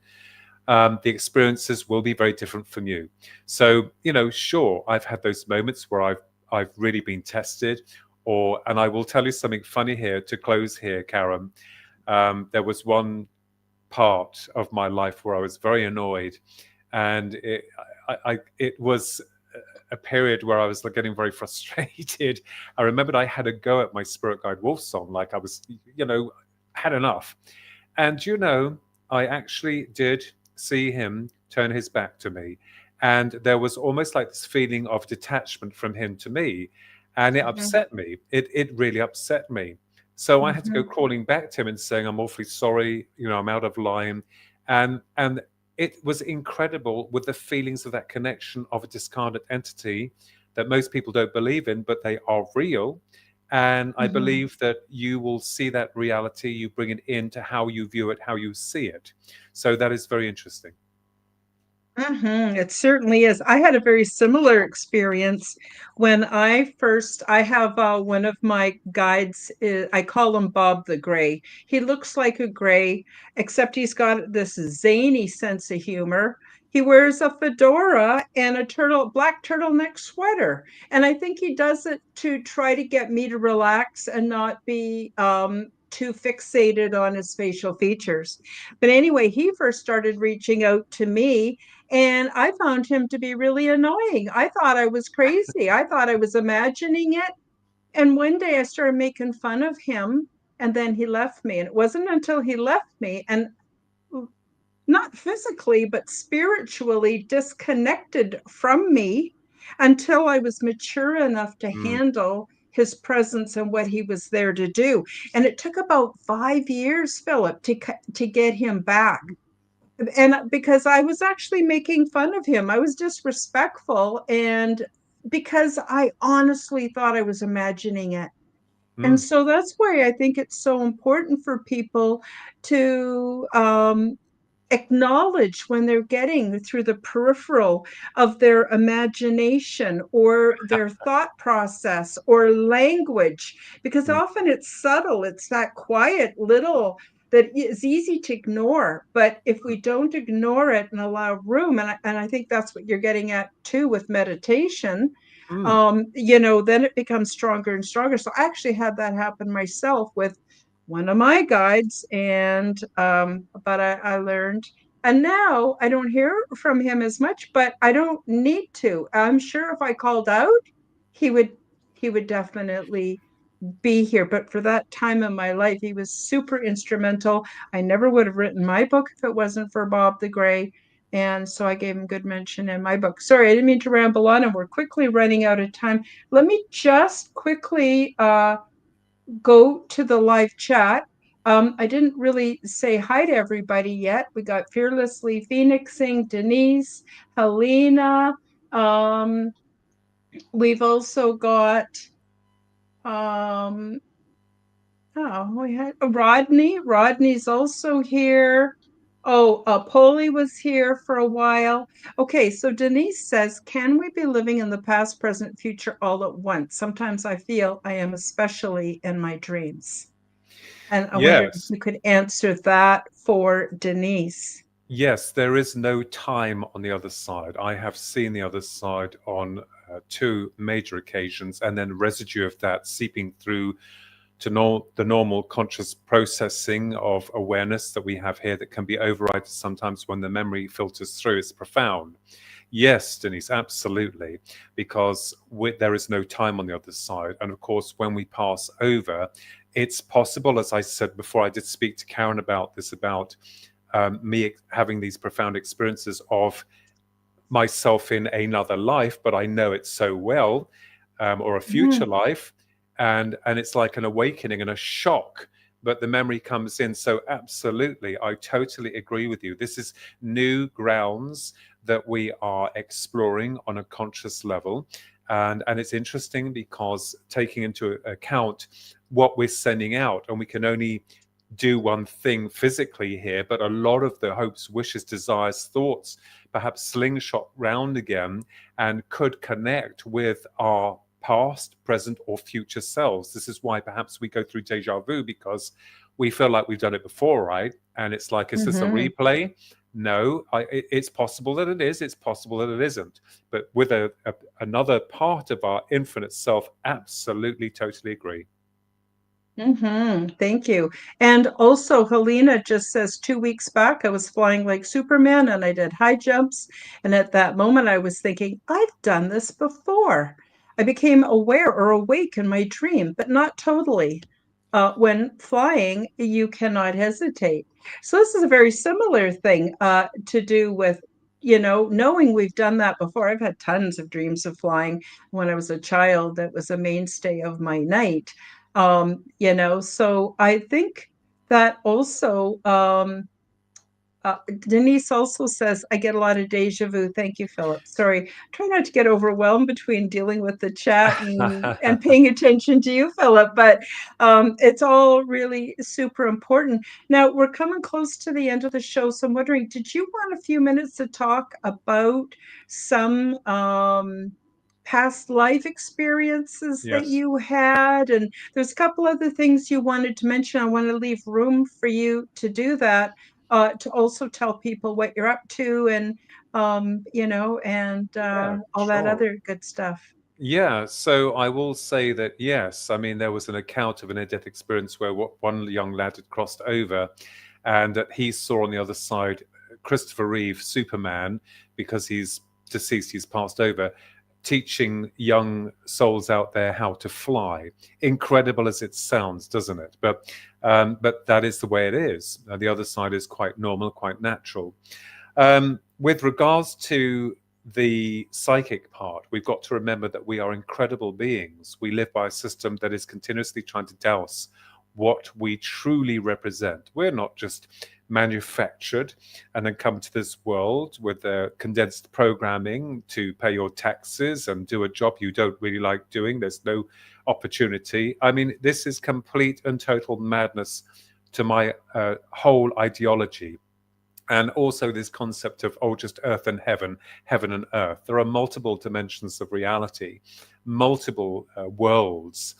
the experiences will be very different from you. So, you know, sure, I've had those moments where I've really been tested, and I will tell you something funny here to close here, Karen. There was one part of my life where I was very annoyed, and it was a period where I was like getting very frustrated. I remembered I had a go at my spirit guide Wolfson, like I was, you know, had enough. And, you know, I actually did see him turn his back to me. And there was almost like this feeling of detachment from him to me. And it upset me. It really upset me. So I had to go crawling back to him and saying, I'm awfully sorry, you know, I'm out of line. And it was incredible with the feelings of that connection of a discarnate entity that most people don't believe in, but they are real. And I believe that you will see that reality, you bring it into how you view it, how you see it. So that is very interesting. It certainly is. I had a very similar experience when I have one of my guides, I call him Bob the Gray. He looks like a gray, except he's got this zany sense of humor. He wears a fedora and a black turtleneck sweater. And I think he does it to try to get me to relax and not be too fixated on his facial features. But anyway, he first started reaching out to me, and I found him to be really annoying. I thought I was crazy. I thought I was imagining it. And one day I started making fun of him, and then he left me. And it wasn't until he left me and not physically, but spiritually disconnected from me until I was mature enough to Mm, handle his presence and what he was there to do. And it took about 5 years, Philip, to get him back. And because I was actually making fun of him, I was disrespectful, and because I honestly thought I was imagining it. And mm, so that's why I think it's so important for people to acknowledge when they're getting through the peripheral of their imagination or their thought process or language, because mm, often it's subtle, it's that quiet little that is easy to ignore. But if we don't ignore it and allow room, and I think that's what you're getting at too with meditation, mm. then it becomes stronger and stronger. So I actually had that happen myself with one of my guides, and but I learned, and now I don't hear from him as much, but I don't need to. I'm sure if I called out, he would he would definitely be here. But for that time in my life, he was super instrumental. I never would have written my book if it wasn't for Bob the Gray. And so I gave him good mention in my book. Sorry, I didn't mean to ramble on, and we're quickly running out of time. Let me just quickly go to the live chat. I didn't really say hi to everybody yet. We got Fearlessly Phoenixing, Denise, Helena. We've also got we had Rodney. Rodney's also here. Oh, Polly was here for a while. Okay, so Denise says, can we be living in the past, present, future all at once? Sometimes I feel I am, especially in my dreams. And I wondered if Yes. you could answer that for Denise. Yes, there is no time on the other side. I have seen the other side on two major occasions, and then residue of that seeping through to the normal conscious processing of awareness that we have here that can be overridden sometimes when the memory filters through. It's profound. Yes, Denise, absolutely, because there is no time on the other side. And of course, when we pass over, it's possible, as I said before, I did speak to Karen about this, about me having these profound experiences of myself in another life, but I know it so well, or a future life, and it's like an awakening and a shock, but the memory comes in. So absolutely, I totally agree with you. This is new grounds that we are exploring on a conscious level. And it's interesting because taking into account what we're sending out, and we can only do one thing physically here, but a lot of the hopes, wishes, desires, thoughts, perhaps slingshot round again and could connect with our past, present, or future selves. This is why perhaps we go through deja vu, because we feel like we've done it before, right? And it's like, is this a replay? No, it's possible that it is. It's possible that it isn't. But with another part of our infinite self, absolutely, totally agree. Thank you. And also, Helena just says 2 weeks back, I was flying like Superman and I did high jumps. And at that moment, I was thinking, I've done this before. I became aware or awake in my dream, but not totally. When flying, you cannot hesitate. So, this is a very similar thing to do with, knowing we've done that before. I've had tons of dreams of flying when I was a child. That was a mainstay of my night. So I think that also Denise also says, I get a lot of deja vu. Thank you, Philip. Sorry, try not to get overwhelmed between dealing with the chat and paying attention to you, Philip, but it's all really super important. Now, we're coming close to the end of the show, so I'm wondering, did you want a few minutes to talk about some past life experiences that Yes. you had? And there's a couple other things you wanted to mention. I want to leave room for you to do that, to also tell people what you're up to, and Yeah, all that sure. other good stuff. Yeah, so I will say that yes, I mean, there was an account of an near-death experience where one young lad had crossed over and that he saw on the other side Christopher Reeve, Superman, because he's deceased, he's passed over, teaching young souls out there how to fly. Incredible as it sounds, doesn't it? But that is the way it is. The other side is quite normal, quite natural. With regards to the psychic part, we've got to remember that we are incredible beings. We live by a system that is continuously trying to douse what we truly represent. We're not just manufactured and then come to this world with the condensed programming to pay your taxes and do a job you don't really like doing. There's no opportunity. I mean, this is complete and total madness to my whole ideology. And also this concept of, oh, just earth and heaven, heaven and earth. There are multiple dimensions of reality, multiple worlds.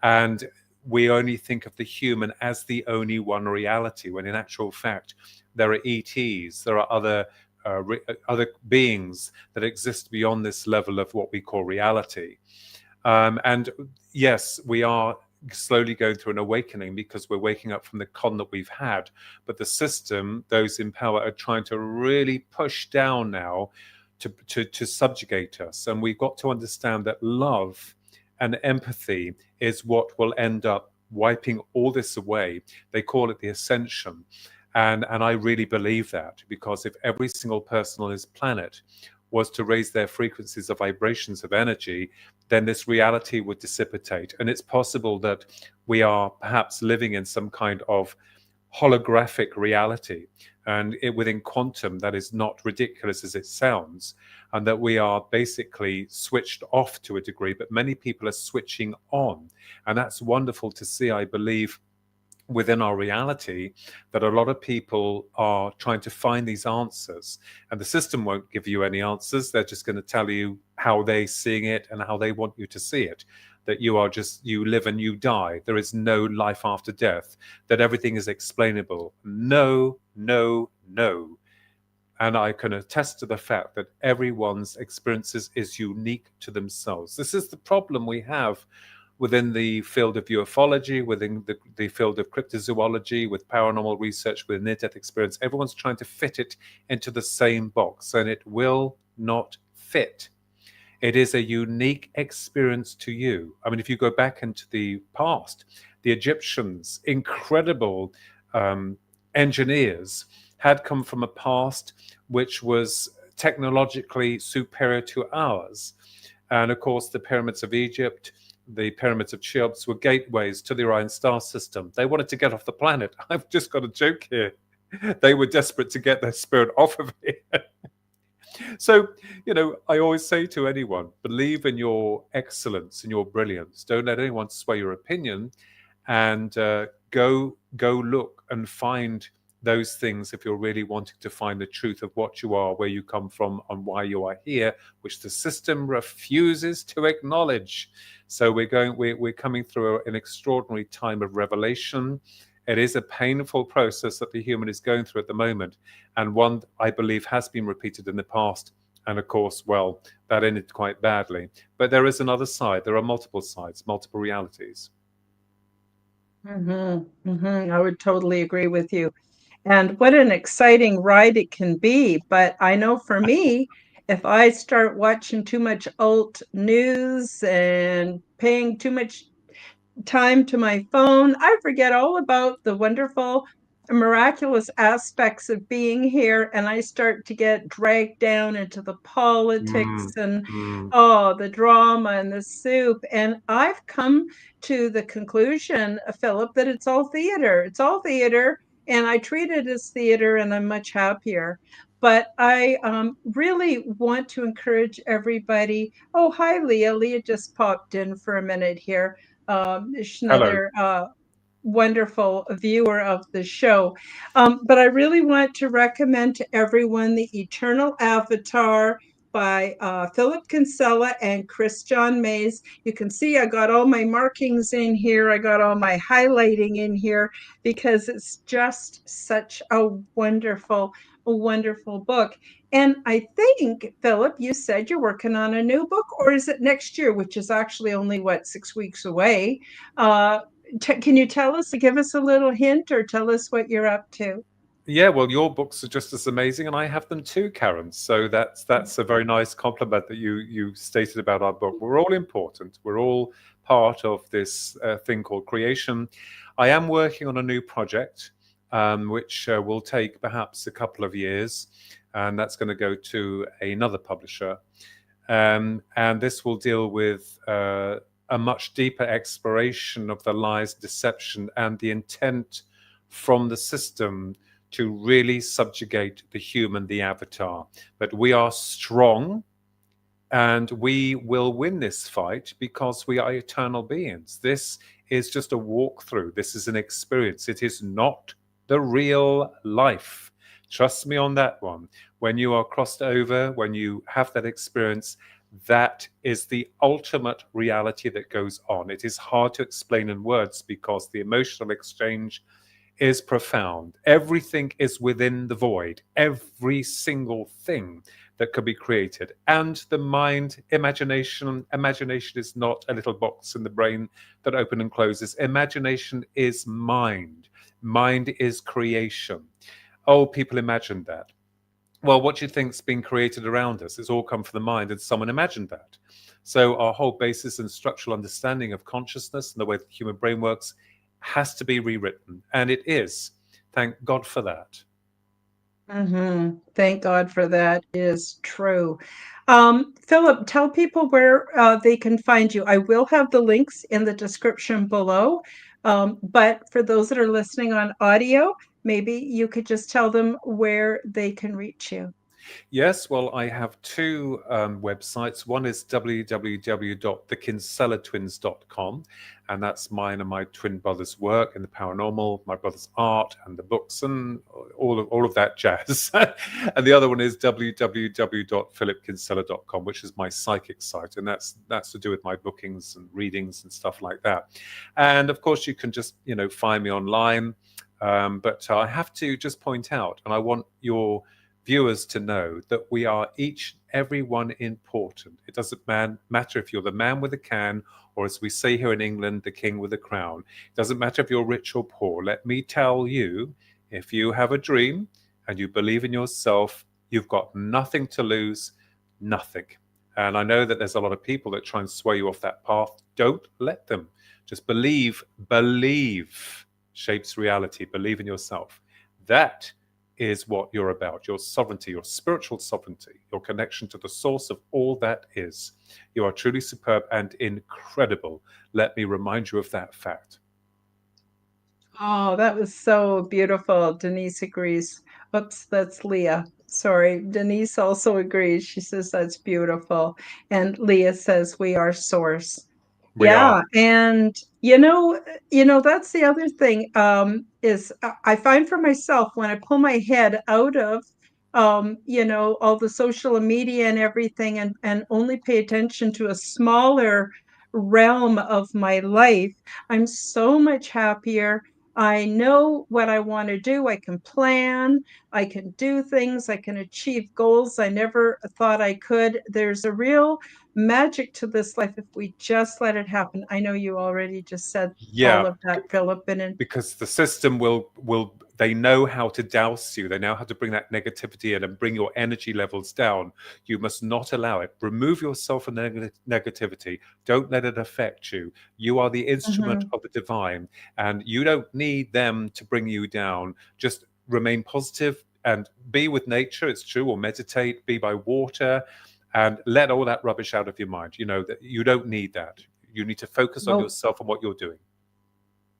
And we only think of the human as the only one reality, when in actual fact, there are ETs, there are other beings that exist beyond this level of what we call reality. And yes, we are slowly going through an awakening because we're waking up from the con that we've had. But the system, those in power, are trying to really push down now to subjugate us. And we've got to understand that love and empathy is what will end up wiping all this away. They call it the ascension. And I really believe that, because if every single person on this planet was to raise their frequencies of vibrations of energy, then this reality would dissipate. And it's possible that we are perhaps living in some kind of holographic reality, and within quantum that is not ridiculous as it sounds, and that we are basically switched off to a degree, but many people are switching on. And that's wonderful to see, I believe, within our reality, that a lot of people are trying to find these answers, and the system won't give you any answers. They're just going to tell you how they're seeing it and how they want you to see it, that you are just, you live and you die, there is no life after death, that everything is explainable. No, no, no. And I can attest to the fact that everyone's experiences is unique to themselves. This is the problem we have within the field of ufology, within the field of cryptozoology, with paranormal research, with near-death experience. Everyone's trying to fit it into the same box, and it will not fit. It is a unique experience to you. I mean, if you go back into the past, the Egyptians, incredible engineers, had come from a past which was technologically superior to ours. And of course, the pyramids of Egypt, the pyramids of Cheops were gateways to the Orion star system. They wanted to get off the planet. I've just got a joke here. They were desperate to get their spirit off of it. So, I always say to anyone, believe in your excellence and your brilliance. Don't let anyone sway your opinion, and go look and find those things if you're really wanting to find the truth of what you are, where you come from, and why you are here, which the system refuses to acknowledge. So we're coming through an extraordinary time of revelation. It is a painful process that the human is going through at the moment, and one I believe has been repeated in the past. And of course, well, that ended quite badly. But there is another side. There are multiple sides, multiple realities. I would totally agree with you. And what an exciting ride it can be. But I know for me, if I start watching too much alt news and paying too much time to my phone, I forget all about the wonderful, miraculous aspects of being here, and I start to get dragged down into the politics and the drama and the soup. And I've come to the conclusion, Philip, that it's all theater. It's all theater, and I treat it as theater, and I'm much happier. But I really want to encourage everybody. Oh, hi, Leah. Leah just popped in for a minute here. She's Hello. another wonderful viewer of the show. But I really want to recommend to everyone The Eternal Avatar by Philip Kinsella and Chris John Mayes. You can see I got all my markings in here. I got all my highlighting in here because it's just such a wonderful book. And I think, Philip, you said you're working on a new book, or is it next year, which is actually only, 6 weeks away? Can you give us a little hint, or tell us what you're up to? Yeah, well, your books are just as amazing, and I have them too, Karen. So that's a very nice compliment that you stated about our book. We're all important. We're all part of this thing called creation. I am working on a new project, which will take perhaps a couple of years, and that's going to go to another publisher. And this will deal with a much deeper exploration of the lies, deception, and the intent from the system to really subjugate the human, the avatar. But we are strong, and we will win this fight because we are eternal beings. This is just a walkthrough. This is an experience. It is not the real life. Trust me on that one. When you are crossed over, when you have that experience, that is the ultimate reality that goes on. It is hard to explain in words because the emotional exchange is profound. Everything is within the void. Every single thing that could be created. And the mind, imagination is not a little box in the brain that opens and closes. Imagination is mind. Mind is creation. Oh, people imagine that. Well, what do you think's been created around us? It's all come from the mind, and someone imagined that. So our whole basis and structural understanding of consciousness and the way the human brain works has to be rewritten, and it is. Thank God for that. Thank God for that is true. Philip, tell people where they can find you. I will have the links in the description below. But for those that are listening on audio, maybe you could just tell them where they can reach you. Yes, well, I have two websites. One is www.thekinsellatwins.com, and that's mine and my twin brother's work in the paranormal, my brother's art and the books and all of that jazz. And the other one is www.philipkinsella.com, which is my psychic site, and that's to do with my bookings and readings and stuff like that. And of course, you can just find me online. But I have to just point out, and I want your viewers to know, that we are everyone important. It doesn't matter if you're the man with a can, or as we say here in England, the king with a crown. It doesn't matter if you're rich or poor. Let me tell you, if you have a dream and you believe in yourself, you've got nothing to lose, nothing. And I know that there's a lot of people that try and sway you off that path. Don't let them. Just believe shapes reality. Believe in yourself. That is what you're about, your sovereignty, your spiritual sovereignty, your connection to the source of all that is. You are truly superb and incredible. Let me remind you of that fact. Oh, that was so beautiful. Denise agrees. Oops, that's Leah. Sorry. Denise also agrees. She says that's beautiful. And Leah says we are source. We are. Yeah, and that's the other thing, is I find for myself when I pull my head out of all the social media and everything, and only pay attention to a smaller realm of my life, I'm so much happier. I know what I want to do. I can plan, I can do things, I can achieve goals I never thought I could. There's a real magic to this life if we just let it happen. I know you already just said all of that, Philip. Because the system will they know how to douse you. They know how to bring that negativity in and bring your energy levels down. You must not allow it. Remove yourself from negativity. Don't let it affect you. You are the instrument of the divine, and you don't need them to bring you down. Just remain positive and be with nature. It's true. Or meditate, be by water, and let all that rubbish out of your mind. You know that you don't need that. You need to focus on yourself and what you're doing.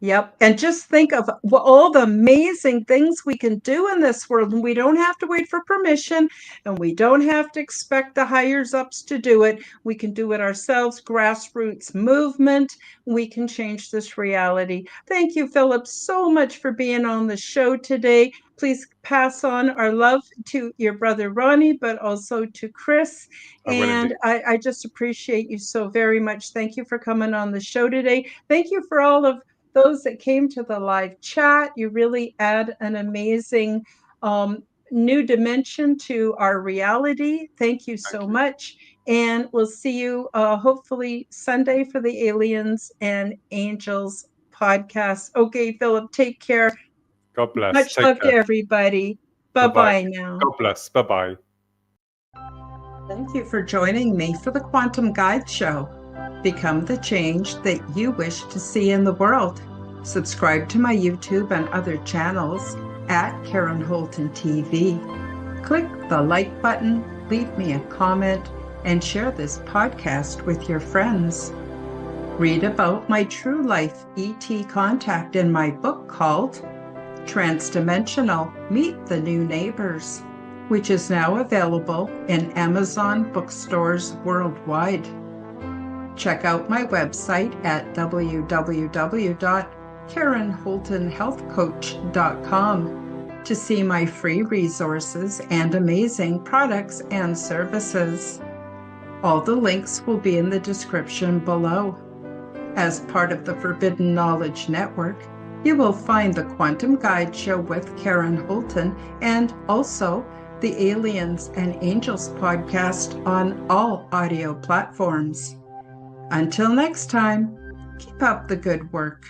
Yep. And just think of all the amazing things we can do in this world. And we don't have to wait for permission, and we don't have to expect the higher ups to do it. We can do it ourselves, grassroots movement. We can change this reality. Thank you, Philip, so much for being on the show today. Please pass on our love to your brother Ronnie, but also to Chris. And I just appreciate you so very much. Thank you for coming on the show today. Thank you for all of those that came to the live chat. You really add an amazing new dimension to our reality. Thank you so much. And we'll see you hopefully Sunday for the Aliens and Angels podcast. Okay, Philip, take care. God bless. Much love to everybody. Bye-bye now. God bless. Bye-bye. Thank you for joining me for the Quantum Guide Show. Become the change that you wish to see in the world. Subscribe to my YouTube and other channels at Karen Holton TV. Click the like button, leave me a comment, and share this podcast with your friends. Read about my true life ET contact in my book called Transdimensional: Meet the New Neighbors, which is now available in Amazon bookstores worldwide. Check out my website at www.KarenHoltonHealthCoach.com to see my free resources and amazing products and services. All the links will be in the description below. As part of the Forbidden Knowledge Network, you will find the Quantum Guide Show with Karen Holton and also the Aliens and Angels podcast on all audio platforms. Until next time, keep up the good work.